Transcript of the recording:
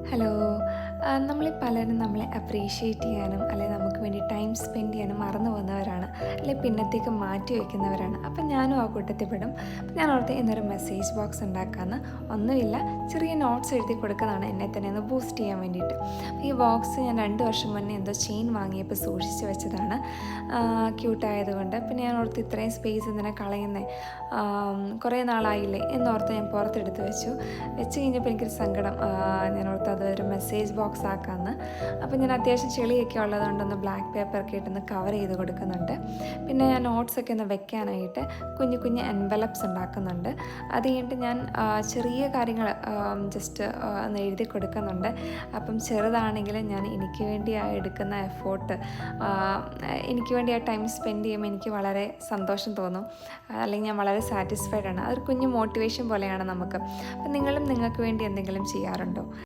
Hello. നമ്മളീ പലരും നമ്മളെ അപ്രീഷിയേറ്റ് ചെയ്യാനും അല്ലെങ്കിൽ നമുക്ക് വേണ്ടി ടൈം സ്പെൻഡ് ചെയ്യാനും മറന്നു പോകുന്നവരാണ്, അല്ലെങ്കിൽ പിന്നത്തേക്ക് മാറ്റി വയ്ക്കുന്നവരാണ്. അപ്പം ഞാനും ആ കൂട്ടത്തിൽ പെടും. അപ്പം ഞാൻ ഓർത്ത് ഇന്നൊരു മെസ്സേജ് ബോക്സ് ഉണ്ടാക്കാമെന്ന്. ഒന്നുമില്ല, ചെറിയ നോട്ട്സ് എഴുതി കൊടുക്കുന്നതാണ് എന്നെ തന്നെ ഒന്ന് ബൂസ്റ്റ് ചെയ്യാൻ വേണ്ടിയിട്ട്. ഈ ബോക്സ് ഞാൻ 2 വർഷം മുന്നേ എന്തോ ചെയിൻ വാങ്ങിയപ്പോൾ സൂക്ഷിച്ച് വെച്ചതാണ്, ക്യൂട്ടായതുകൊണ്ട്. പിന്നെ ഞാൻ ഓർത്ത് ഇത്രയും സ്പേസ് എന്തിനാ കളയുന്നത്, കുറേ നാളായില്ലേ എന്നോർത്ത് ഞാൻ പുറത്തെടുത്ത് വെച്ച് കഴിഞ്ഞപ്പോൾ എനിക്കൊരു സങ്കടം. ഞാൻ ഓർത്ത് അതൊരു മെസ്സേജ് ബോക്സ് ആക്കാമെന്ന്. അപ്പോൾ ഞാൻ അത്യാവശ്യം ചെളിയൊക്കെ ഉള്ളതുകൊണ്ടൊന്ന് ബ്ലാക്ക് പേപ്പറൊക്കെ ഇട്ടൊന്ന് കവർ ചെയ്ത് കൊടുക്കുന്നുണ്ട്. പിന്നെ ഞാൻ നോട്ട്സൊക്കെ ഒന്ന് വെക്കാനായിട്ട് കുഞ്ഞു കുഞ്ഞ് എൻവലപ്സ് ഉണ്ടാക്കുന്നുണ്ട്. അത് കഴിഞ്ഞിട്ട് ഞാൻ ചെറിയ കാര്യങ്ങൾ ജസ്റ്റ് ഒന്ന് എഴുതി കൊടുക്കുന്നുണ്ട്. അപ്പം ചെറുതാണെങ്കിലും ഞാൻ എനിക്ക് വേണ്ടി എടുക്കുന്ന എഫോർട്ട്, എനിക്ക് വേണ്ടി ആ ടൈം സ്പെൻഡ് ചെയ്യുമ്പോൾ എനിക്ക് വളരെ സന്തോഷം തോന്നും, അല്ലെങ്കിൽ ഞാൻ വളരെ സാറ്റിസ്ഫൈഡ് ആണ്. അതൊരു കുഞ്ഞു മോട്ടിവേഷൻ പോലെയാണ് നമുക്ക്. അപ്പം നിങ്ങൾക്ക് വേണ്ടി എന്തെങ്കിലും ചെയ്യാറുണ്ടോ?